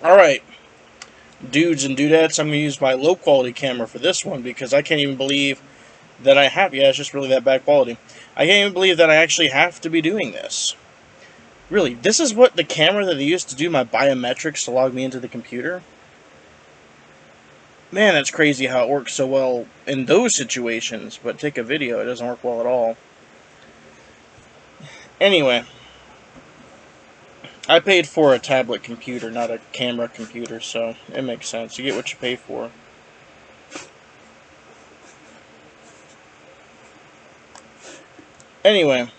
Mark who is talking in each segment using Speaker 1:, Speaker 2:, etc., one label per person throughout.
Speaker 1: Alright, dudes and dudettes, I'm going to use my low quality camera for this one because I can't even believe that I have. Yeah, it's just really that bad quality. I can't even believe that I actually have to be doing this. Really, this is what the camera that they used to do my biometrics to log me into the computer? Man, that's crazy how it works so well in those situations, but take a video, it doesn't work well at all. Anyway, I paid for a tablet computer, not a camera computer, so it makes sense. You get what you pay for. Anyway,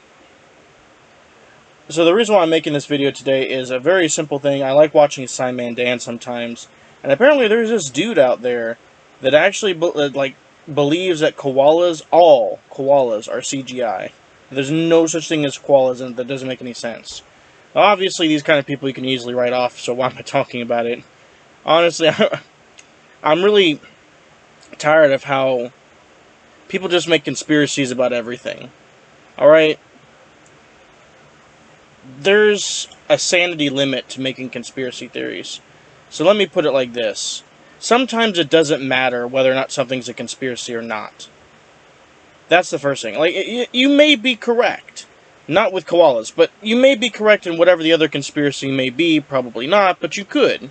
Speaker 1: so the reason why I'm making this video today is a very simple thing. I like watching Simon Dan sometimes, and apparently there's this dude out there that actually believes that all koalas are CGI. There's no such thing as koalas, and that doesn't make any sense. Obviously, these kind of people you can easily write off, so why am I talking about it? Honestly, I'm really tired of how people just make conspiracies about everything. Alright? There's a sanity limit to making conspiracy theories. So let me put it like this. Sometimes it doesn't matter whether or not something's a conspiracy or not. That's the first thing. You may be correct. Not with koalas, but you may be correct in whatever the other conspiracy may be. Probably not, but you could.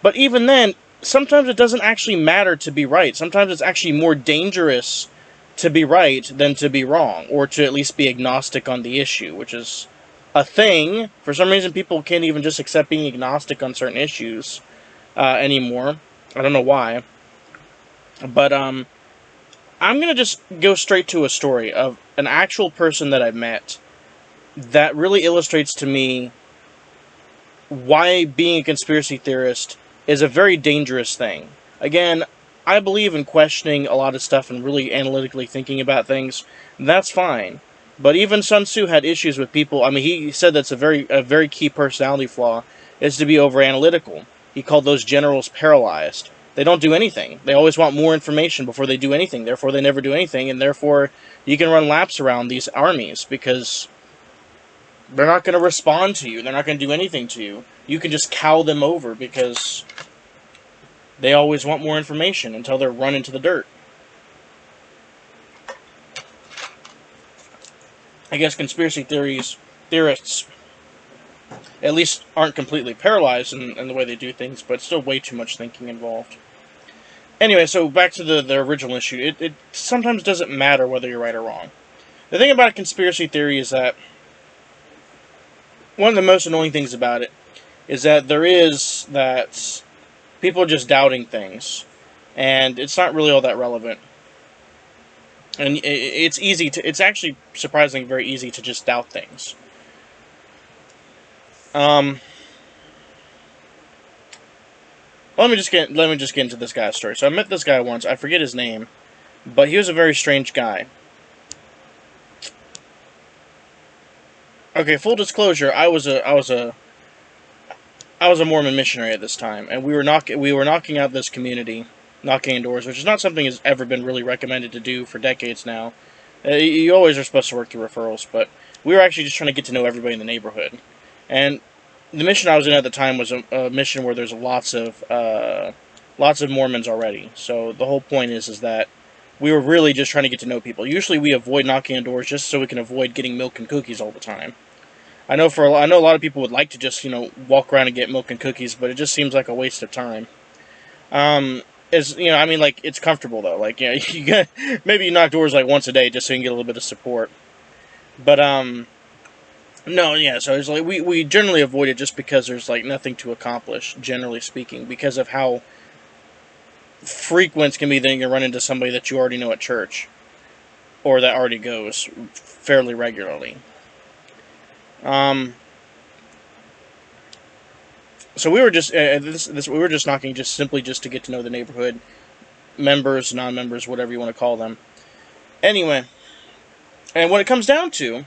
Speaker 1: But even then, sometimes it doesn't actually matter to be right. Sometimes it's actually more dangerous to be right than to be wrong, or to at least be agnostic on the issue, which is a thing. For some reason, people can't even just accept being agnostic on certain issues anymore. I don't know why. But I'm going to just go straight to a story of an actual person that I've met that really illustrates to me why being a conspiracy theorist is a very dangerous thing. Again, I believe in questioning a lot of stuff and really analytically thinking about things. That's fine. But even Sun Tzu had issues with people. I mean, he said that's a very key personality flaw, is to be over-analytical. He called those generals paralyzed. They don't do anything. They always want more information before they do anything. Therefore, they never do anything, and therefore, you can run laps around these armies, because they're not going to respond to you. They're not going to do anything to you. You can just cow them over, because they always want more information until they're run into the dirt. I guess conspiracy theorists, at least aren't completely paralyzed in the way they do things, but still way too much thinking involved. Anyway, so back to the original issue. It sometimes doesn't matter whether you're right or wrong. The thing about a conspiracy theory is that one of the most annoying things about it is that people are just doubting things, and it's not really all that relevant. And it's actually surprisingly very easy to just doubt things. Let me just get into this guy's story. So I met this guy once. I forget his name, but he was a very strange guy. Okay, full disclosure, I was a Mormon missionary at this time, and we were knocking out this community, knocking on doors, which is not something that's ever been really recommended to do for decades now. You always are supposed to work through referrals, but we were actually just trying to get to know everybody in the neighborhood. And the mission I was in at the time was a mission where there's lots of Mormons already. So the whole point is that we were really just trying to get to know people. Usually we avoid knocking on doors just so we can avoid getting milk and cookies all the time. I know a lot of people would like to just walk around and get milk and cookies, but it just seems like a waste of time. It's comfortable though. Like, you get maybe you knock doors like once a day just so you can get a little bit of support. But no, yeah. So it's like we generally avoid it just because there's like nothing to accomplish, generally speaking, because of how frequent it can be that you can run into somebody that you already know at church, or that already goes fairly regularly. So we were just we were just knocking simply to get to know the neighborhood, members, non-members, whatever you want to call them. Anyway, and when it comes down to,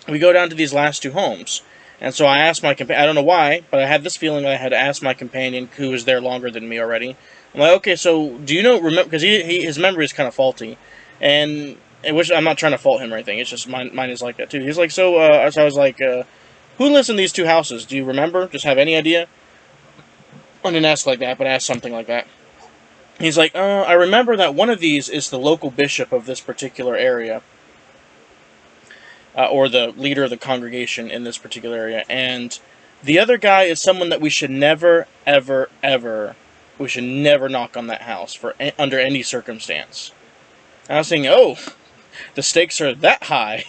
Speaker 1: we go down to these last two homes, and so I asked my companion. I don't know why, but I had this feeling I had to ask my companion, who was there longer than me already. I'm like, okay, so do you remember? Because his memory is kind of faulty, and which I'm not trying to fault him or anything. It's just mine is like that too. He's like, so I was like, who lives in these two houses? Do you remember? Just have any idea? I didn't ask like that, but asked something like that. He's like, I remember that one of these is the local bishop of this particular area, or the leader of the congregation in this particular area, and the other guy is someone that we should never, ever, ever, we should never knock on that house for under any circumstance. And I was thinking, oh, the stakes are that high.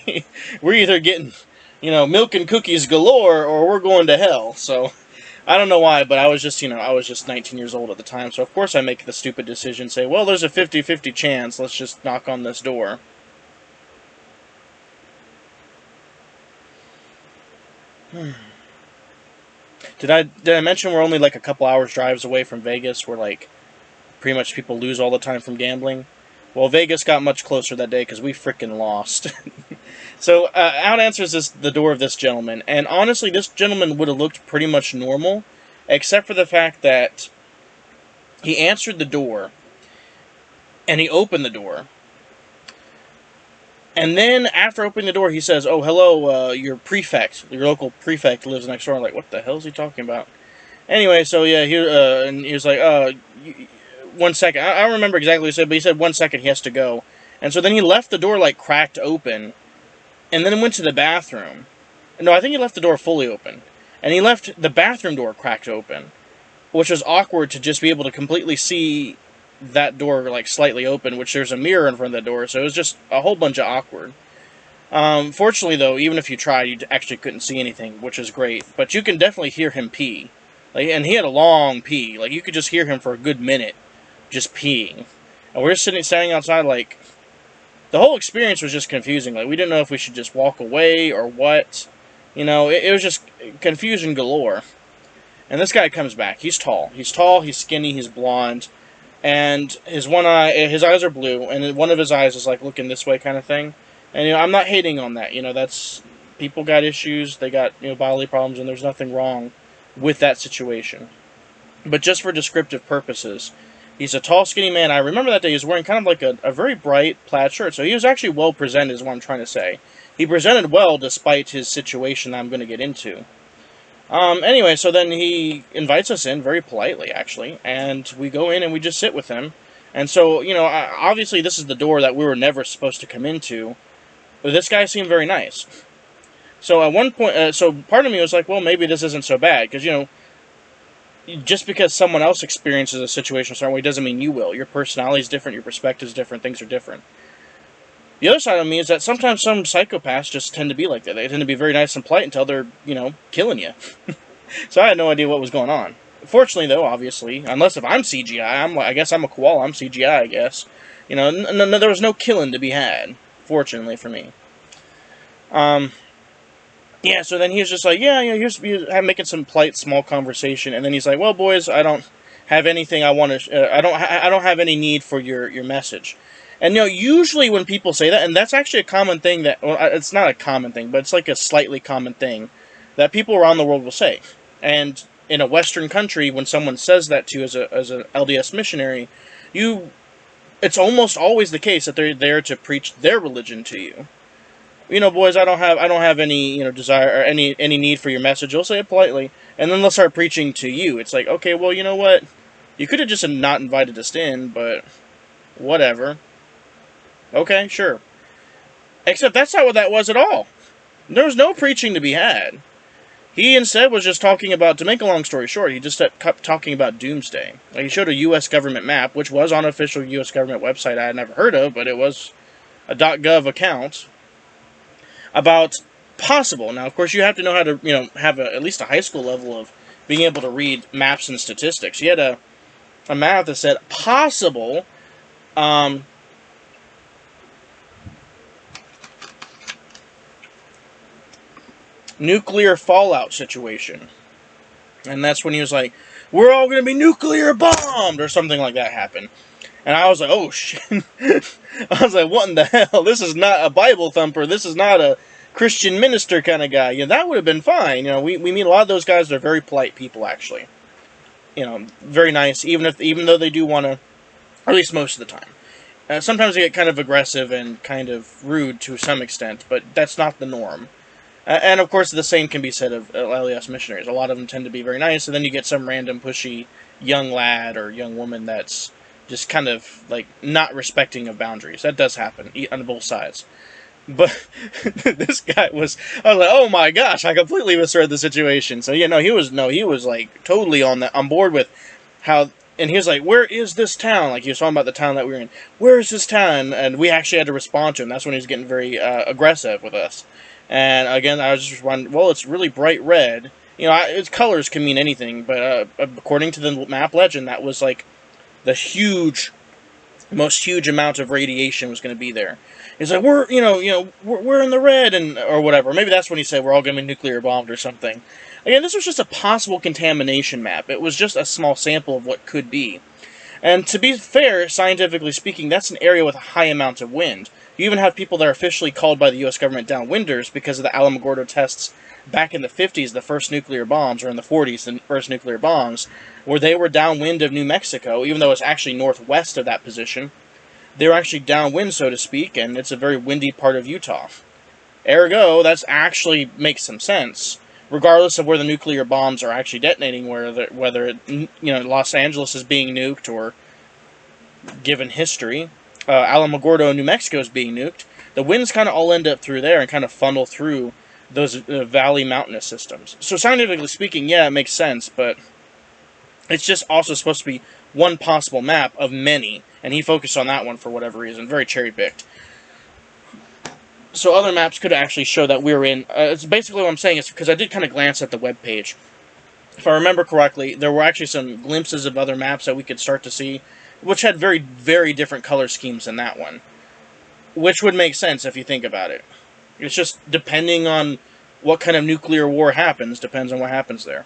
Speaker 1: We're either getting, milk and cookies galore, or we're going to hell. So I don't know why, but I was just 19 years old at the time. So of course I make the stupid decision, say, well, there's a 50-50 chance. Let's just knock on this door. Did I mention we're only like a couple hours drives away from Vegas, where like pretty much people lose all the time from gambling? Well, Vegas got much closer that day because we frickin' lost. So out answers the door of this gentleman, and honestly, this gentleman would have looked pretty much normal, except for the fact that he answered the door, and he opened the door, and then after opening the door, he says, "Oh, hello, your prefect, your local prefect lives next door." I'm like, what the hell is he talking about? Anyway, so yeah, and he was like, 1 second. I don't remember exactly what he said, but he said 1 second, he has to go. And so then he left the door like cracked open, and then went to the bathroom. No, I think he left the door fully open. And he left the bathroom door cracked open, which was awkward to just be able to completely see that door like slightly open, which there's a mirror in front of the door, so it was just a whole bunch of awkward. Fortunately, though, even if you tried, you actually couldn't see anything, which is great. But you can definitely hear him pee. Like, and he had a long pee. Like, you could just hear him for a good minute just peeing. And we're standing outside, like, the whole experience was just confusing. Like, we didn't know if we should just walk away or what. It was just confusion galore. And this guy comes back. He's tall. He's skinny, he's blonde. And his eyes are blue, and one of his eyes is like looking this way kind of thing. And, I'm not hating on that. That's, people got issues, they got, bodily problems, and there's nothing wrong with that situation. But just for descriptive purposes, he's a tall, skinny man. I remember that day he was wearing kind of like a very bright plaid shirt, so he was actually well presented, is what I'm trying to say. He presented well despite his situation that I'm going to get into. Anyway, so then he invites us in, very politely, actually, and we go in and we just sit with him. And so, obviously this is the door that we were never supposed to come into, but this guy seemed very nice. So at one point, so part of me was like, well, maybe this isn't so bad, because, just because someone else experiences a situation a certain way doesn't mean you will. Your personality is different, your perspective is different, things are different. The other side of me is that sometimes some psychopaths just tend to be like that. They tend to be very nice and polite until they're, killing you. So I had no idea what was going on. Fortunately, though, obviously, unless if I'm CGI, I guess I'm a koala, I'm CGI, I guess. There was no killing to be had, fortunately for me. Yeah, so then he was just like, here's making some polite, small conversation, and then he's like, well, boys, I don't have anything I want to, I don't have any need for your message. And, usually when people say that, and that's actually a common thing that, well, it's not a common thing, but it's like a slightly common thing that people around the world will say. And in a Western country, when someone says that to you as an LDS missionary, it's almost always the case that they're there to preach their religion to you. Boys, I don't have any, desire or any need for your message. They'll say it politely, and then they'll start preaching to you. It's like, okay, well, you know what? You could have just not invited us in, but whatever. Okay, sure. Except that's not what that was at all. There was no preaching to be had. He instead was just talking about, to make a long story short, he just kept talking about doomsday. Like, he showed a U.S. government map, which was on an official U.S. government website I had never heard of, but it was a .gov account, about possible. Now, of course, you have to know how to, have at least a high school level of being able to read maps and statistics. He had a map that said possible, nuclear fallout situation. And that's when he was like, we're all going to be nuclear bombed, or something like that happened. And I was like, oh, shit. I was like, what in the hell? This is not a Bible thumper. This is not a Christian minister kind of guy. That would have been fine. We meet a lot of those guys. They're very polite people, actually. Very nice, even though they do want to, or at least most of the time. Sometimes they get kind of aggressive and kind of rude to some extent, but that's not the norm. And of course, the same can be said of LDS missionaries. A lot of them tend to be very nice, and then you get some random pushy young lad or young woman that's just kind of like not respecting of boundaries. That does happen on both sides. But this guy was, I was like, oh my gosh, I completely misread the situation. So yeah, he was like totally on board with how, and he was like, where is this town? Like he was talking about the town that we were in. Where is this town? And we actually had to respond to him. That's when he was getting very aggressive with us. And again, I was just responding, well, it's really bright red. Its colors can mean anything, but according to the map legend, that was like the most huge amount of radiation was going to be there. He's like, we're in the red, and or whatever. Maybe that's when he said we're all going to be nuclear bombed or something. Again, this was just a possible contamination map. It was just a small sample of what could be. And to be fair, scientifically speaking, that's an area with a high amount of wind. You even have people that are officially called by the U.S. government downwinders because of the Alamogordo tests back in the 50s, the first nuclear bombs, or in the 40s, the first nuclear bombs, where they were downwind of New Mexico, even though it's actually northwest of that position. They were actually downwind, so to speak, and it's a very windy part of Utah. Ergo, that actually makes some sense, regardless of where the nuclear bombs are actually detonating, whether Los Angeles is being nuked or, given history, Alamogordo, New Mexico is being nuked. The winds kind of all end up through there and kind of funnel through those valley mountainous systems. So scientifically speaking, yeah, it makes sense, but it's just also supposed to be one possible map of many, and he focused on that one for whatever reason, very cherry-picked. So other maps could actually show that we were in... it's basically what I'm saying is because I did kind of glance at the webpage. If I remember correctly, there were actually some glimpses of other maps that we could start to see, which had very, very different color schemes than that one. Which would make sense if you think about it. It's just depending on what kind of nuclear war happens, depends on what happens there.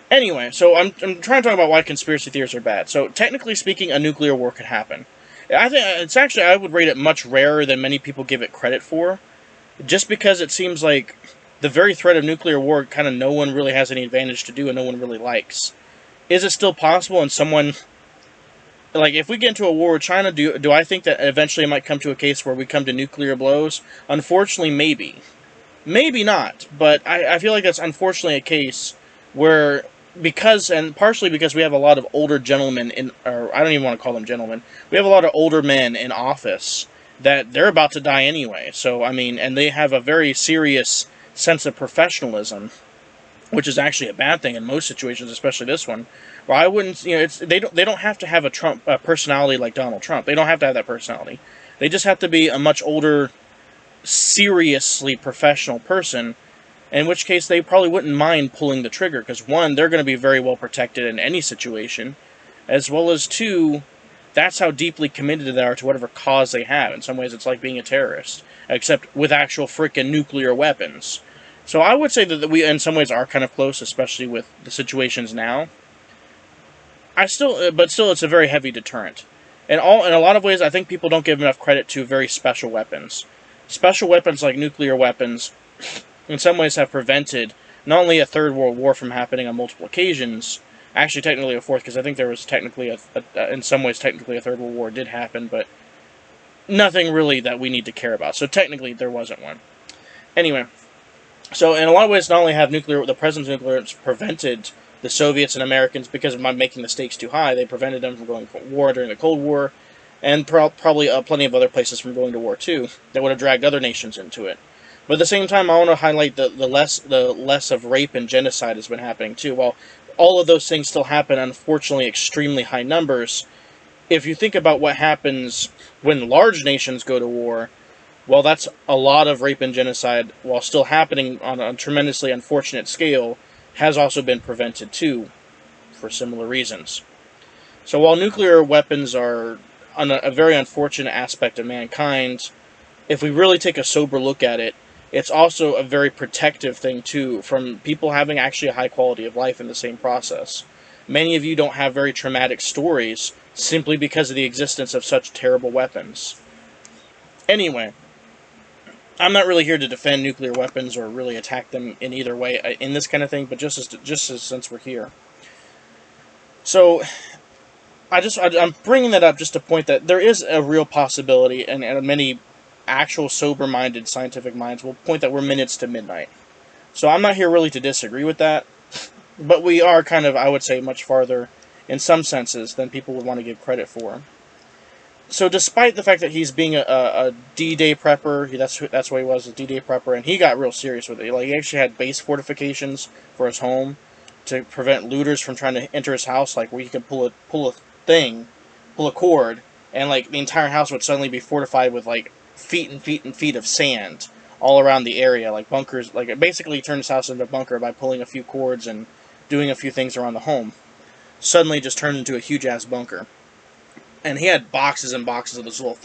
Speaker 1: Anyway, so I'm trying to talk about why conspiracy theories are bad. So, technically speaking, a nuclear war could happen. I think it's actually, I would rate it much rarer than many people give it credit for. Just because it seems like the very threat of nuclear war kind of no one really has any advantage to do and no one really likes. Is it still possible and someone... Like, if we get into a war with China, do I think that eventually it might come to a case where we come to nuclear blows? Unfortunately, maybe. Maybe not, but I feel like that's unfortunately a case where... and partially because we have a lot of older gentlemen or I don't even want to call them gentlemen, we have a lot of older men in office that they're about to die anyway. So, I mean, and they have a very serious sense of professionalism, which is actually a bad thing in most situations, especially this one. Where I wouldn't, they don't have to have a personality like Donald Trump. They don't have to have that personality. They just have to be a much older, seriously professional person. In which case, they probably wouldn't mind pulling the trigger, because one, they're going to be very well protected in any situation, as well as two, that's how deeply committed they are to whatever cause they have. In some ways, it's like being a terrorist, except with actual frickin' nuclear weapons. So I would say that we, in some ways, are kind of close, especially with the situations now. But still, it's a very heavy deterrent. In a lot of ways, I think people don't give enough credit to very special weapons. Special weapons like nuclear weapons, in some ways, have prevented not only a Third World War from happening on multiple occasions, actually technically a fourth, because I think there was technically, in some ways, technically a Third World War did happen, but nothing really that we need to care about. So technically, there wasn't one. Anyway, so in a lot of ways, not only have the presence of nuclear prevented the Soviets and Americans, because of making the stakes too high, they prevented them from going to war during the Cold War, and probably plenty of other places from going to war too, that would have dragged other nations into it. But at the same time, I want to highlight the less of rape and genocide has been happening too. While all of those things still happen, unfortunately, extremely high numbers. If you think about what happens when large nations go to war, well, that's a lot of rape and genocide, while still happening on a tremendously unfortunate scale, has also been prevented too, for similar reasons. So while nuclear weapons are a very unfortunate aspect of mankind, if we really take a sober look at it, it's also a very protective thing too, from people having actually a high quality of life in the same process. Many of you don't have very traumatic stories simply because of the existence of such terrible weapons. Anyway, I'm not really here to defend nuclear weapons or really attack them in either way in this kind of thing, but just as since we're here. So, I'm bringing that up just to point that there is a real possibility, and many actual sober-minded scientific minds will point that we're minutes to midnight. So I'm not here really to disagree with that, but we are kind of, I would say, much farther in some senses than people would want to give credit for. So despite the fact that he's being a D-Day prepper, that's what he was, a D-Day prepper, and he got real serious with it. Like, he actually had base fortifications for his home to prevent looters from trying to enter his house, like where you could pull a cord, and like the entire house would suddenly be fortified with like feet and feet and feet of sand all around the area, like bunkers. Like, it basically turned his house into a bunker by pulling a few cords and doing a few things around the home. Suddenly just turned into a huge ass bunker. And he had boxes and boxes of those little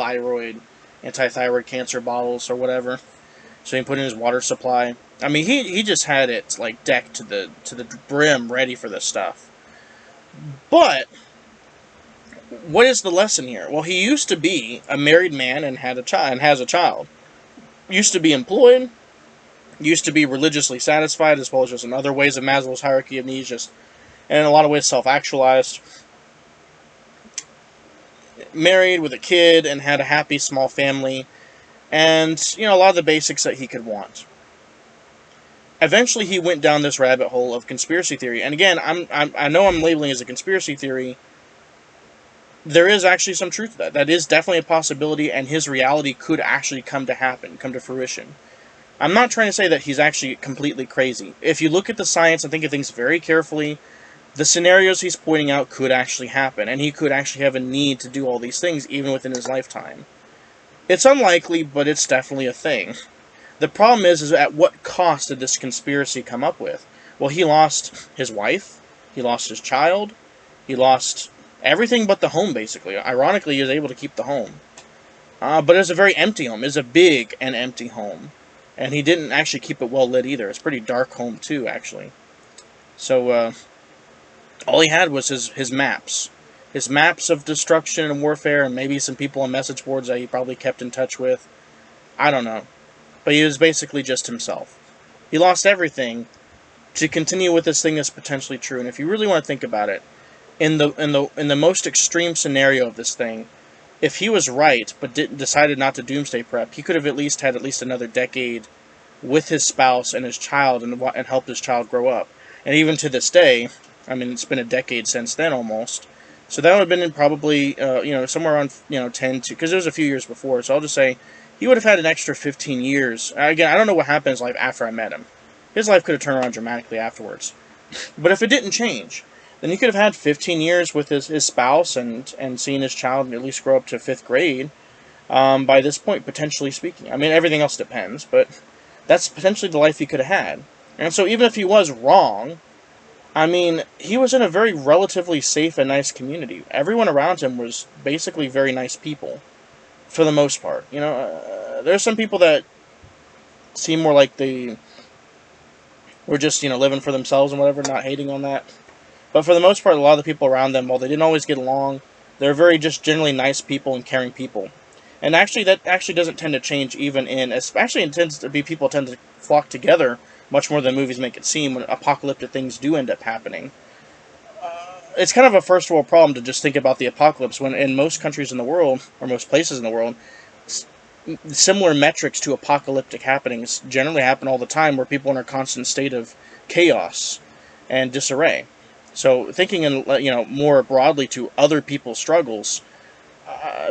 Speaker 1: anti-thyroid cancer bottles or whatever. So he put in his water supply. I mean, he just had it like decked to the brim, ready for this stuff. But what is the lesson here? Well, he used to be a married man and had a child and has a child. Used to be employed. Used to be religiously satisfied, as well as just in other ways of Maslow's hierarchy of needs, just and in a lot of ways self-actualized. Married with a kid and had a happy small family, and a lot of the basics that he could want. Eventually, he went down this rabbit hole of conspiracy theory, and again, I know I'm labeling it as a conspiracy theory. There is actually some truth to that. That is definitely a possibility, and his reality could actually come to fruition. I'm not trying to say that he's actually completely crazy. If you look at the science and think of things very carefully, the scenarios he's pointing out could actually happen, and he could actually have a need to do all these things even within his lifetime. It's unlikely, but it's definitely a thing. The problem is at what cost did this conspiracy come up with? Well, he lost his wife, he lost his child, he lost everything but the home, basically. Ironically, he was able to keep the home. But it was a very empty home. It was a big and empty home. And he didn't actually keep it well lit either. It's a pretty dark home, too, actually. So, all he had was his maps. His maps of destruction and warfare, and maybe some people on message boards that he probably kept in touch with. I don't know. But he was basically just himself. He lost everything to continue with this thing that's potentially true. And if you really want to think about it, in the most extreme scenario of this thing, if he was right but decided not to doomsday prep, he could have had another decade with his spouse and his child and helped his child grow up. And even to this day, I mean, it's been a decade since then almost. So that would have been in probably, somewhere around, 10 to, because it was a few years before. So I'll just say he would have had an extra 15 years. Again, I don't know what happened in his life after I met him. His life could have turned around dramatically afterwards. But if it didn't change, then he could have had 15 years with his spouse and seeing his child at least grow up to 5th grade by this point, potentially speaking. I mean, everything else depends, but that's potentially the life he could have had. And so even if he was wrong, I mean, he was in a very relatively safe and nice community. Everyone around him was basically very nice people, for the most part. There's some people that seem more like they were just, living for themselves and whatever, not hating on that. But for the most part, a lot of the people around them, while they didn't always get along, they're very just generally nice people and caring people. And actually, that actually doesn't tend to change even especially it tends to be people tend to flock together much more than movies make it seem when apocalyptic things do end up happening. It's kind of a first world problem to just think about the apocalypse when in most countries in the world, or most places in the world, similar metrics to apocalyptic happenings generally happen all the time where people are in a constant state of chaos and disarray. So thinking in, more broadly to other people's struggles,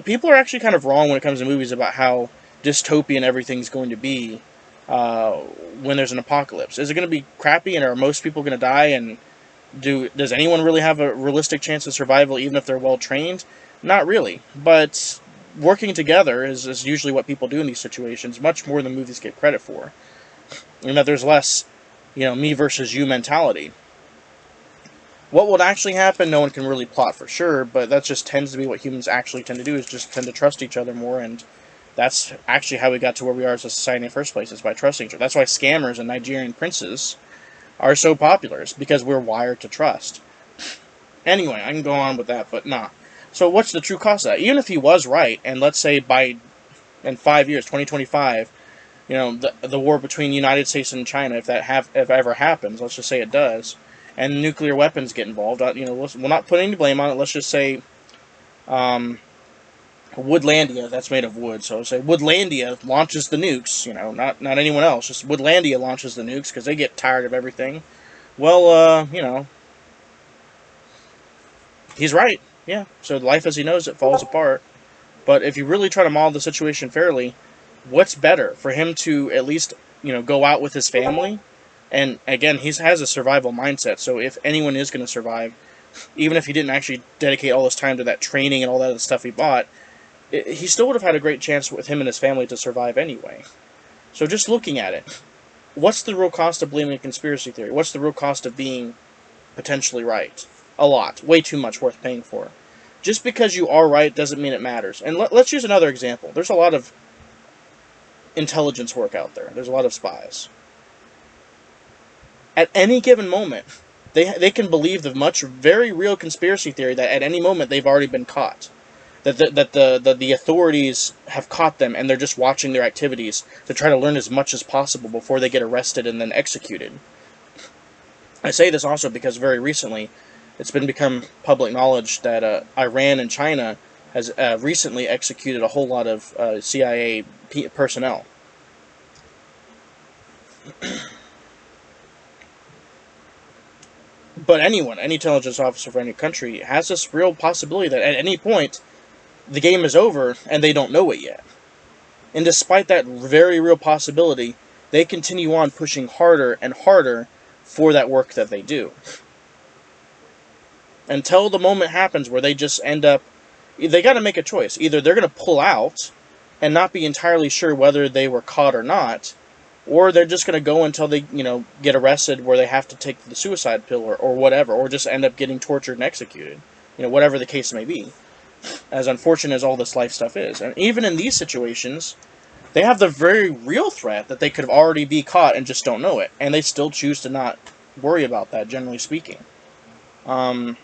Speaker 1: people are actually kind of wrong when it comes to movies about how dystopian everything's going to be when there's an apocalypse. Is it going to be crappy, and are most people going to die, and does anyone really have a realistic chance of survival even if they're well trained? Not really, but working together is usually what people do in these situations, much more than movies get credit for. And that there's less, me versus you mentality. What would actually happen, no one can really plot for sure, but that just tends to be what humans actually tend to do, is just tend to trust each other more, and that's actually how we got to where we are as a society in the first place, is by trusting each other. That's why scammers and Nigerian princes are so popular, is because we're wired to trust. Anyway, I can go on with that, but nah. So what's the true cost of that? Even if he was right, and let's say in 5 years, 2025, the war between the United States and China, if ever happens, let's just say it does, and nuclear weapons get involved, we'll not put any blame on it. Let's just say, what Woodlandia, that's made of wood, so I'll say Woodlandia launches the nukes, not anyone else, just Woodlandia launches the nukes because they get tired of everything. Well, he's right, yeah, so life as he knows it falls apart. But if you really try to model the situation fairly, what's better? For him to at least, go out with his family? And again, he has a survival mindset, so if anyone is going to survive, even if he didn't actually dedicate all his time to that training and all that other stuff he bought, he still would have had a great chance with him and his family to survive anyway. So just looking at it, what's the real cost of believing a conspiracy theory? What's the real cost of being potentially right? A lot. Way too much worth paying for. Just because you are right doesn't mean it matters. And let's use another example. There's a lot of intelligence work out there. There's a lot of spies. At any given moment, they can believe the very real conspiracy theory that at any moment they've already been caught. That the authorities have caught them and they're just watching their activities to try to learn as much as possible before they get arrested and then executed. I say this also because very recently it's become public knowledge that Iran and China has recently executed a whole lot of CIA personnel. But any intelligence officer for any country has this real possibility that at any point the game is over and they don't know it yet. And despite that very real possibility, they continue on pushing harder and harder for that work that they do. Until the moment happens where they just end up, they got to make a choice. Either they're going to pull out and not be entirely sure whether they were caught or not, or they're just going to go until they, get arrested where they have to take the suicide pill or whatever, or just end up getting tortured and executed. Whatever the case may be. As unfortunate as all this life stuff is. And even in these situations, they have the very real threat that they could already be caught and just don't know it. And they still choose to not worry about that, generally speaking. I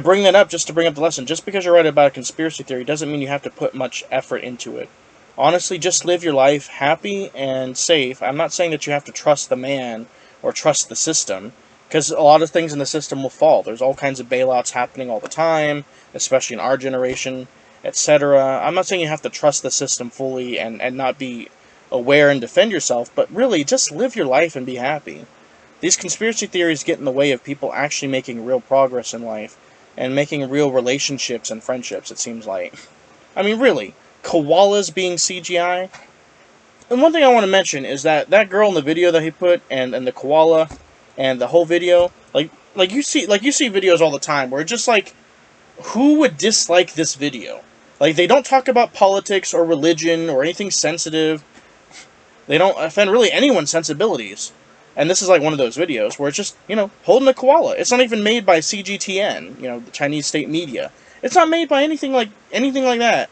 Speaker 1: bring that up just to bring up the lesson. Just because you're right about a conspiracy theory doesn't mean you have to put much effort into it. Honestly, just live your life happy and safe. I'm not saying that you have to trust the man or trust the system, because a lot of things in the system will fall. There's all kinds of bailouts happening all the time, especially in our generation, etc. I'm not saying you have to trust the system fully and not be aware and defend yourself, but really, just live your life and be happy. These conspiracy theories get in the way of people actually making real progress in life and making real relationships and friendships, it seems like. I mean, really, koalas being CGI? And one thing I want to mention is that girl in the video that he put and the koala and the whole video, like you see videos all the time where it's just like, who would dislike this video? Like, they don't talk about politics or religion or anything sensitive. They don't offend really anyone's sensibilities. And this is like one of those videos where it's just, holding a koala. It's not even made by CGTN, the Chinese state media. It's not made by anything like that.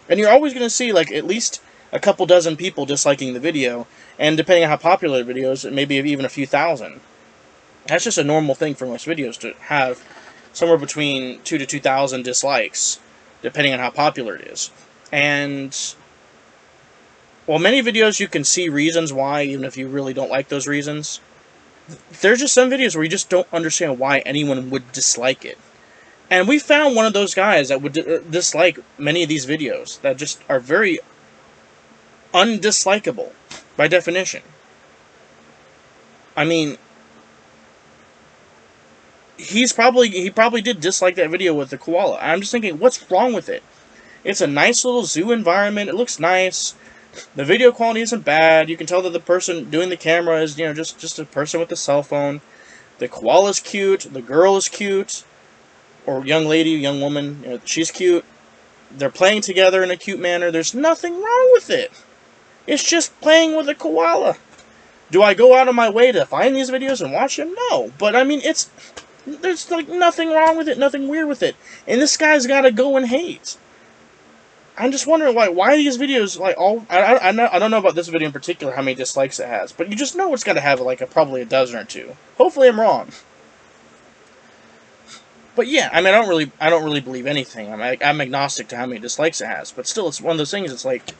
Speaker 1: And you're always going to see, like, at least a couple dozen people disliking the video, and depending on how popular the video is, maybe even a few thousand. That's just a normal thing for most videos, to have somewhere between 2,000 to 2,000 dislikes, depending on how popular it is. And while many videos you can see reasons why, even if you really don't like those reasons, there's just some videos where you just don't understand why anyone would dislike it. And we found one of those guys that would dislike many of these videos that just are very undislikable by definition. I mean, he probably did dislike that video with the koala. I'm just thinking, what's wrong with it? It's a nice little zoo environment. It looks nice. The video quality isn't bad. You can tell that the person doing the camera is, just a person with a cell phone. The koala's cute. The girl is cute. Or young lady, young woman, she's cute. They're playing together in a cute manner. There's nothing wrong with it. It's just playing with a koala. Do I go out of my way to find these videos and watch them? No. But, I mean, there's, like, nothing wrong with it, nothing weird with it. And this guy's got to go and hate. I'm just wondering, why these videos, like, I don't know about this video in particular, how many dislikes it has. But you just know it's got to have, like, probably a dozen or two. Hopefully I'm wrong. But yeah, I mean, I don't really believe anything. I'm agnostic to how many dislikes it has. But still, it's one of those things, it's like,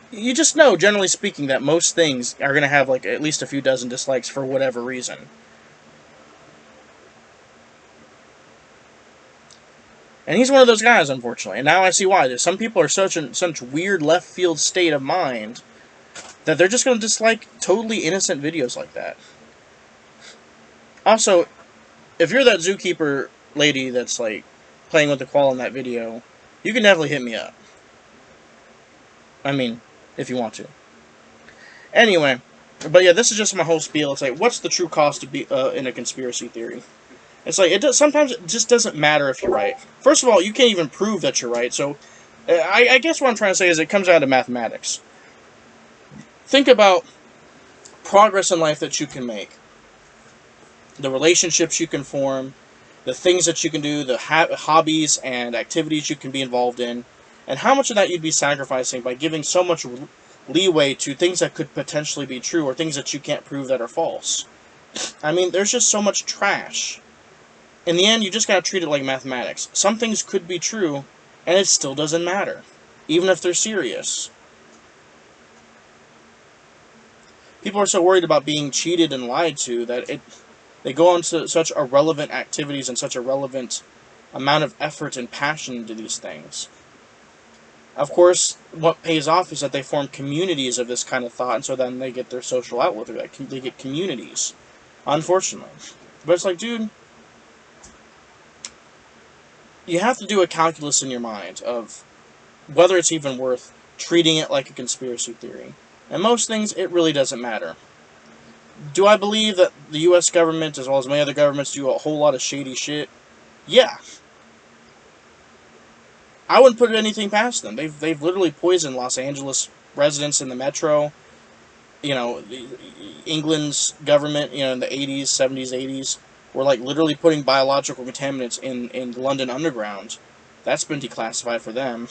Speaker 1: you just know, generally speaking, that most things are going to have, like, at least a few dozen dislikes for whatever reason. And he's one of those guys, unfortunately. And now I see why. Some people are such weird left field state of mind that they're just going to dislike totally innocent videos like that. Also, if you're that zookeeper lady that's like playing with the koala in that video, you can definitely hit me up. I mean, if you want to. Anyway, but yeah, this is just my whole spiel. It's like, what's the true cost of be in a conspiracy theory? It's like sometimes it just doesn't matter if you're right. First of all, you can't even prove that you're right. So, I guess what I'm trying to say is it comes down to mathematics. Think about progress in life that you can make, the relationships you can form, the things that you can do, the hobbies and activities you can be involved in, and how much of that you'd be sacrificing by giving so much leeway to things that could potentially be true or things that you can't prove that are false. I mean, there's just so much trash. In the end, you just gotta treat it like mathematics. Some things could be true, and it still doesn't matter, even if they're serious. People are so worried about being cheated and lied to that they go on to such irrelevant activities and such irrelevant amount of effort and passion into these things. Of course, what pays off is that they form communities of this kind of thought, and so then they get their social outlet through that. They get communities, unfortunately. But it's like, dude, you have to do a calculus in your mind of whether it's even worth treating it like a conspiracy theory. And most things, it really doesn't matter. Do I believe that the U.S. government, as well as many other governments, do a whole lot of shady shit? Yeah. I wouldn't put anything past them. They've literally poisoned Los Angeles residents in the metro. You know, England's government, in the 80s, 70s, 80s, were like literally putting biological contaminants in London Underground. That's been declassified for them.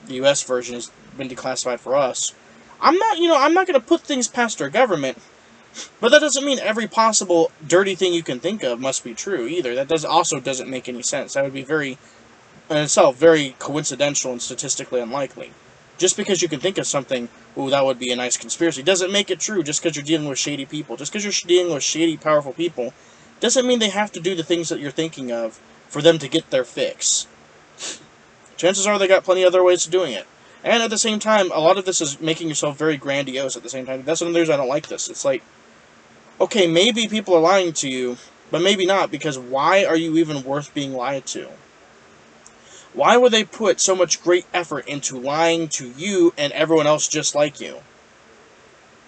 Speaker 1: The U.S. version has been declassified for us. I'm not going to put things past our government, but that doesn't mean every possible dirty thing you can think of must be true either. That also doesn't make any sense. That would be in itself very coincidental and statistically unlikely. Just because you can think of something, ooh, that would be a nice conspiracy, doesn't make it true. Just because you're dealing with shady people, just because you're dealing with shady, powerful people, doesn't mean they have to do the things that you're thinking of for them to get their fix. Chances are they got plenty of other ways of doing it. And at the same time, a lot of this is making yourself very grandiose at the same time. That's one of the reasons I don't like this. It's like, okay, maybe people are lying to you, but maybe not, because why are you even worth being lied to? Why would they put so much great effort into lying to you and everyone else just like you?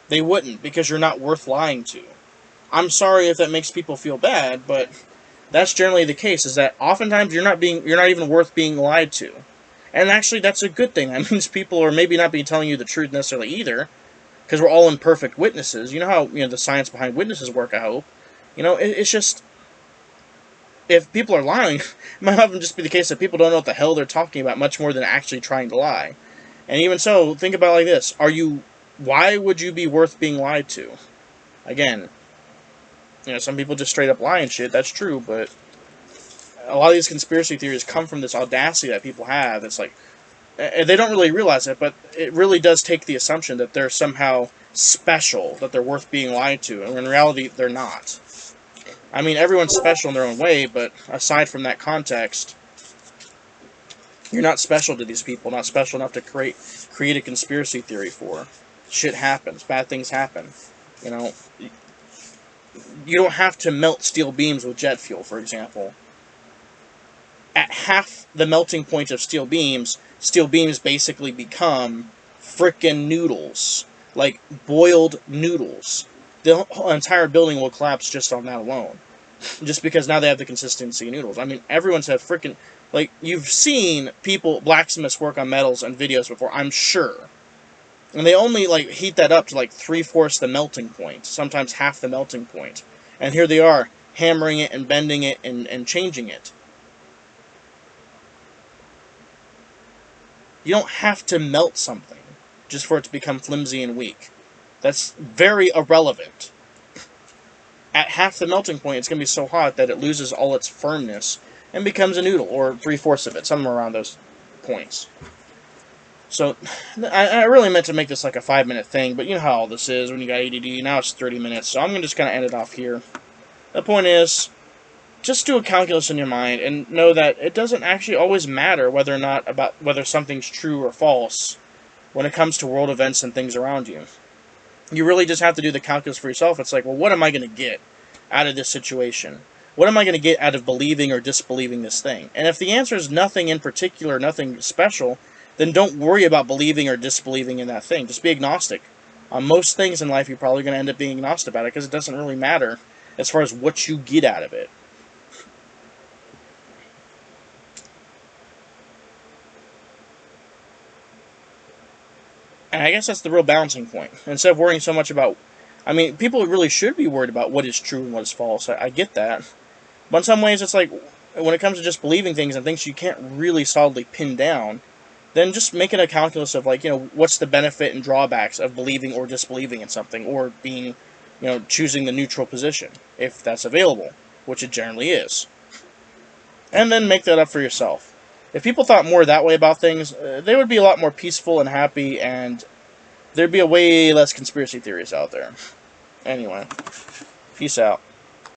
Speaker 1: They wouldn't, because you're not worth lying to. I'm sorry if that makes people feel bad, but that's generally the case, is that oftentimes you're not even worth being lied to. And actually, that's a good thing. That means people are maybe not telling you the truth necessarily either, because we're all imperfect witnesses. You know how the science behind witnesses work, I hope. It's just, if people are lying, it might often just be the case that people don't know what the hell they're talking about much more than actually trying to lie. And even so, think about it like this. Why would you be worth being lied to? Again, some people just straight up lie and shit, that's true, but a lot of these conspiracy theories come from this audacity that people have. It's like, they don't really realize it, but it really does take the assumption that they're somehow special, that they're worth being lied to, and in reality, they're not. I mean, everyone's special in their own way, but aside from that context, you're not special to these people, not special enough to create a conspiracy theory for. Shit happens, bad things happen. You don't have to melt steel beams with jet fuel, for example. At half the melting point of steel beams basically become frickin' noodles. Like, boiled noodles. The entire building will collapse just on that alone. Just because now they have the consistency of noodles. I mean, everyone's had frickin'... Like, you've seen blacksmiths work on metals and videos before, I'm sure. And they only, heat that up to, 3/4 the melting point. Sometimes half the melting point. And here they are, hammering it and bending it and changing it. You don't have to melt something just for it to become flimsy and weak. That's very irrelevant. At half the melting point, it's going to be so hot that it loses all its firmness and becomes a noodle, or 3/4 of it, somewhere around those points. So, I really meant to make this like a 5-minute thing, but you know how all this is when you got ADD. Now it's 30 minutes, so I'm just going to end it off here. The point is, just do a calculus in your mind and know that it doesn't actually always matter whether something's true or false when it comes to world events and things around you. You really just have to do the calculus for yourself. It's like, well, what am I going to get out of this situation? What am I going to get out of believing or disbelieving this thing? And if the answer is nothing in particular, nothing special, then don't worry about believing or disbelieving in that thing. Just be agnostic. On most things in life, you're probably going to end up being agnostic about it because it doesn't really matter as far as what you get out of it. And I guess that's the real balancing point. Instead of worrying so much about, I mean, people really should be worried about what is true and what is false. I get that. But in some ways, it's like, when it comes to just believing things and things you can't really solidly pin down, then just making a calculus of, like, what's the benefit and drawbacks of believing or disbelieving in something, or being, choosing the neutral position, if that's available, which it generally is. And then make that up for yourself. If people thought more that way about things, they would be a lot more peaceful and happy, and there'd be a way less conspiracy theories out there. Anyway, peace out.